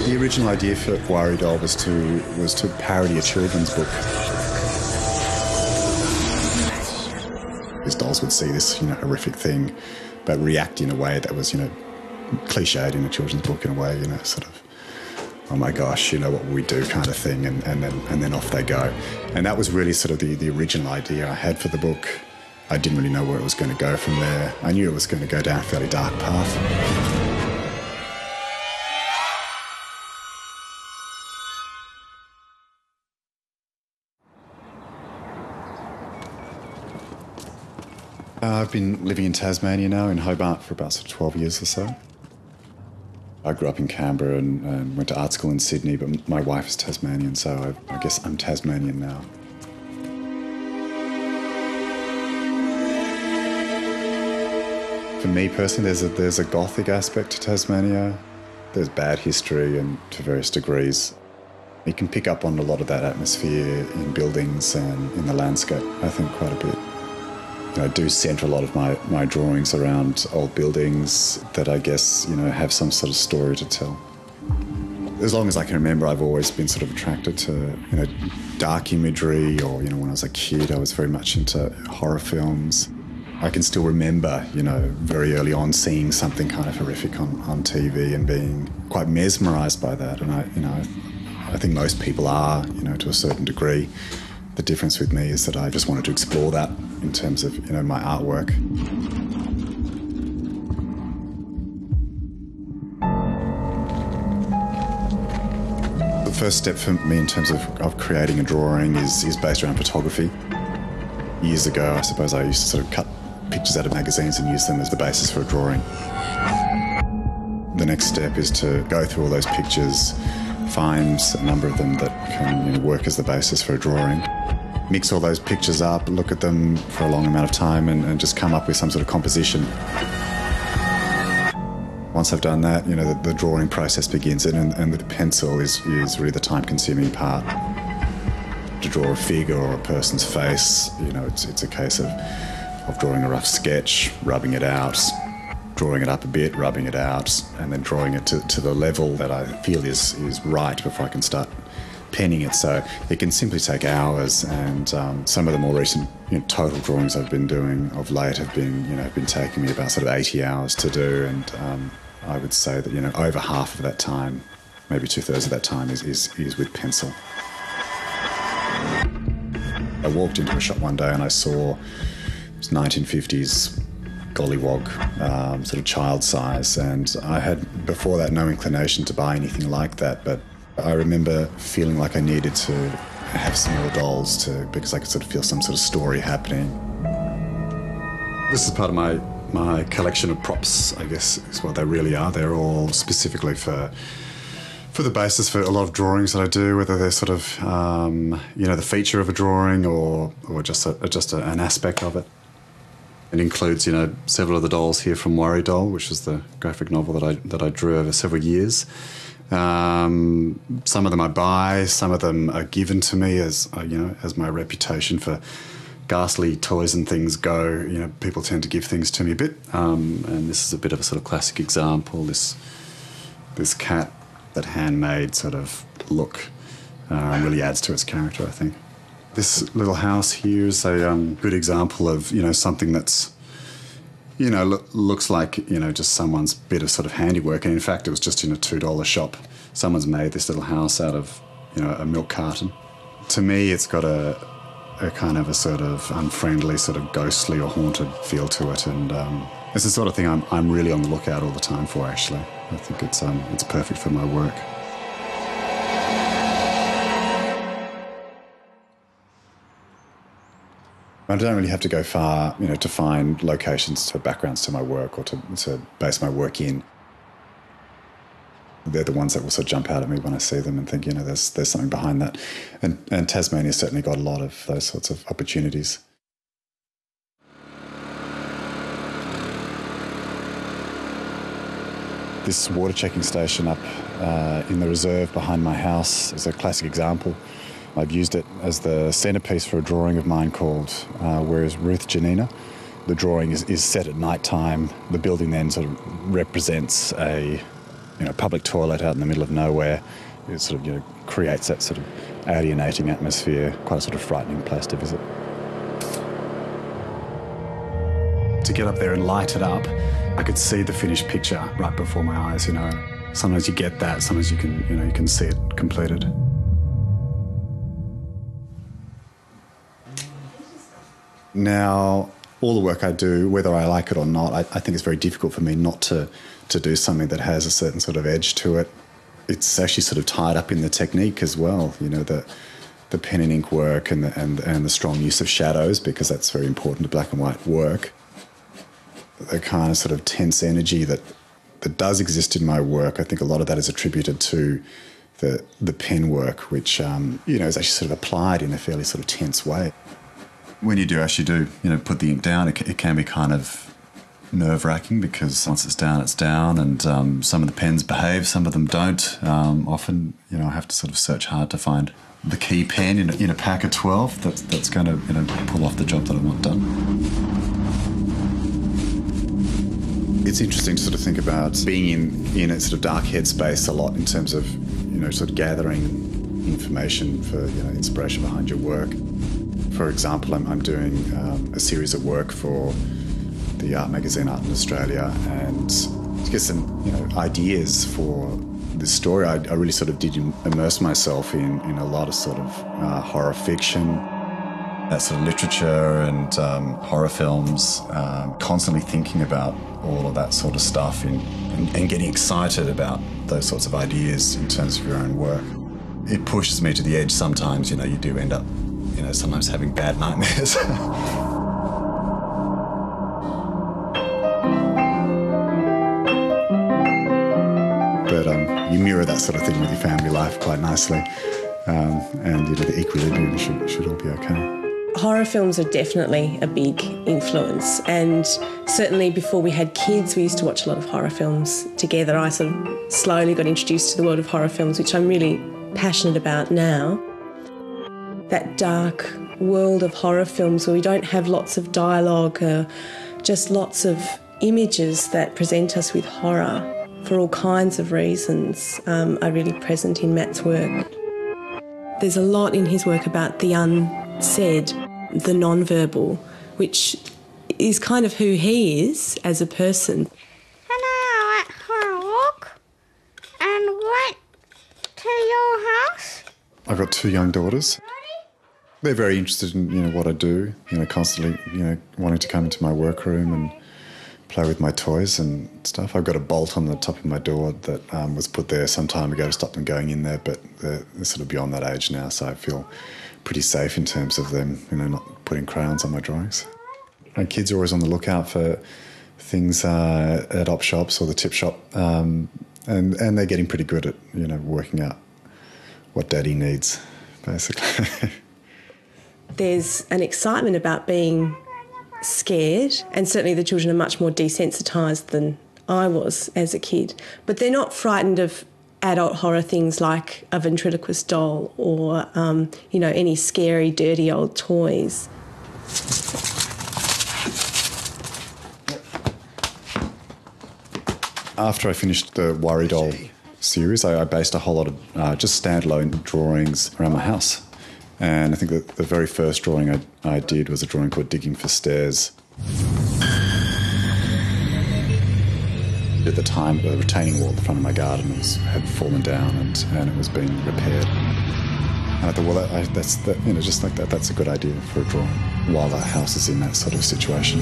The original idea for Worry Doll was to parody a children's book. These dolls would see this, horrific thing, but react in a way that was, cliched in a children's book in a way, sort of, oh my gosh, what will we do kind of thing, and then off they go. And that was really sort of the original idea I had for the book. I didn't really know where it was going to go from there. I knew it was going to go down a fairly dark path. I've been living in Tasmania now, in Hobart, for about 12 years or so. I grew up in Canberra and went to art school in Sydney, but my wife is Tasmanian, so I guess I'm Tasmanian now. For me personally, there's a gothic aspect to Tasmania. There's bad history, and to various degrees. You can pick up on a lot of that atmosphere in buildings and in the landscape, I think, quite a bit. I do centre a lot of my drawings around old buildings that I guess, have some sort of story to tell. As long as I can remember, I've always been sort of attracted to, dark imagery, or, when I was a kid, I was very much into horror films. I can still remember, very early on seeing something kind of horrific on TV and being quite mesmerised by that. And I think most people are, to a certain degree. The difference with me is that I just wanted to explore that in terms of, my artwork. The first step for me in terms of creating a drawing is based around photography. Years ago, I suppose I used to sort of cut pictures out of magazines and use them as the basis for a drawing. The next step is to go through all those pictures, find a number of them that can work as the basis for a drawing, mix all those pictures up, look at them for a long amount of time and just come up with some sort of composition. Once I've done that, the drawing process begins, and the pencil is really the time-consuming part. To draw a figure or a person's face, it's a case of drawing a rough sketch, rubbing it out, drawing it up a bit, rubbing it out, and then drawing it to the level that I feel is right before I can start penning it. So it can simply take hours, and some of the more recent total drawings I've been doing of late have been taking me about sort of 80 hours to do, and I would say that over half of that time, maybe 2/3 of that time is with pencil. I walked into a shop one day and I saw this 1950s gollywog, sort of child size, and I had before that no inclination to buy anything like that, but I remember feeling like I needed to have some more dolls because I could sort of feel some sort of story happening. This is part of my collection of props, I guess, is what they really are. They're all specifically for the basis for a lot of drawings that I do, whether they're sort of, the feature of a drawing or just an aspect of it. It includes, several of the dolls here from Worry Doll, which is the graphic novel that I drew over several years. Some of them I buy, some of them are given to me as my reputation for ghastly toys and things go. People tend to give things to me a bit, and this is a bit of a sort of classic example. This cat, that handmade sort of look, really adds to its character, I think. This little house here is a good example of something that's looks like just someone's bit of sort of handiwork, and in fact it was just in a $2 shop. Someone's made this little house out of a milk carton. To me, it's got a kind of a sort of unfriendly, sort of ghostly or haunted feel to it, and it's the sort of thing I'm really on the lookout all the time for. Actually, I think it's perfect for my work. I don't really have to go far, to find locations for backgrounds to my work or to base my work in. They're the ones that will sort of jump out at me when I see them and think, there's something behind that. And Tasmania's certainly got a lot of those sorts of opportunities. This water checking station up in the reserve behind my house is a classic example. I've used it as the centrepiece for a drawing of mine called Where's Ruth Janina? The drawing is set at night time. The building then sort of represents a public toilet out in the middle of nowhere. It sort of, creates that sort of alienating atmosphere, quite a sort of frightening place to visit. To get up there and light it up, I could see the finished picture right before my eyes, Sometimes you get that, sometimes you can see it completed. Now, all the work I do, whether I like it or not, I think it's very difficult for me not to do something that has a certain sort of edge to it. It's actually sort of tied up in the technique as well, the pen and ink work and the strong use of shadows, because that's very important to black and white work. The kind of sort of tense energy that does exist in my work, I think a lot of that is attributed to the pen work, which is actually sort of applied in a fairly sort of tense way. When you do actually put the ink down, it can be kind of nerve-wracking, because once it's down, and some of the pens behave, some of them don't. Often, I have to sort of search hard to find the key pen in a pack of 12 that's going to pull off the job that I want done. It's interesting to sort of think about being in a sort of dark headspace a lot in terms of sort of gathering information for inspiration behind your work. For example, I'm doing a series of work for the art magazine Art in Australia, and to get some ideas for this story, I really sort of did immerse myself in a lot of sort of horror fiction, that sort of literature and horror films, constantly thinking about all of that sort of stuff and getting excited about those sorts of ideas in terms of your own work. It pushes me to the edge sometimes. You do end up sometimes having bad nightmares. But you mirror that sort of thing with your family life quite nicely, and the equilibrium should all be okay. Horror films are definitely a big influence, and certainly before we had kids we used to watch a lot of horror films together. I sort of slowly got introduced to the world of horror films, which I'm really passionate about now. That dark world of horror films where we don't have lots of dialogue, just lots of images that present us with horror for all kinds of reasons, are really present in Matt's work. There's a lot in his work about the unsaid, the non-verbal, which is kind of who he is as a person. Hello, at Horror and went to your house. I've got 2 young daughters. They're very interested in what I do, constantly wanting to come into my workroom and play with my toys and stuff. I've got a bolt on the top of my door that was put there some time ago to stop them going in there, but they're sort of beyond that age now, so I feel pretty safe in terms of them, not putting crayons on my drawings. My kids are always on the lookout for things at op shops or the tip shop, and they're getting pretty good at working out what daddy needs, basically. There's an excitement about being scared, and certainly the children are much more desensitised than I was as a kid, but they're not frightened of adult horror things like a ventriloquist doll or any scary dirty old toys. After I finished the Worry Doll series, I based a whole lot of just standalone drawings around my house. And I think that the very first drawing I did was a drawing called Digging for Stairs. At the time, the retaining wall at the front of my garden had fallen down and it was being repaired. And I thought, well, just like that, that's a good idea for a drawing while the house is in that sort of situation.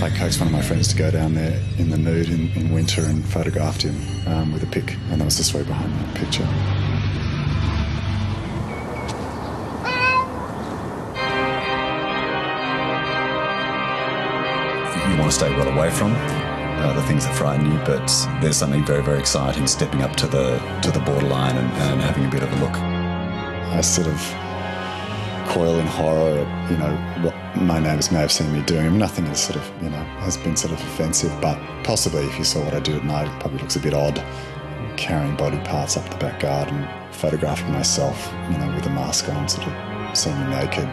I coaxed one of my friends to go down there in the nude in winter and photographed him with a pic, and that was the story behind that picture. You want to stay well away from the things that frighten you, but there's something very, very exciting stepping up to the borderline and having a bit of a look. I sort of coil in horror at, what my neighbours may have seen me doing. Nothing is sort of, has been sort of offensive, but possibly if you saw what I do at night, it probably looks a bit odd, carrying body parts up the back garden, photographing myself, with a mask on, sort of semi-naked.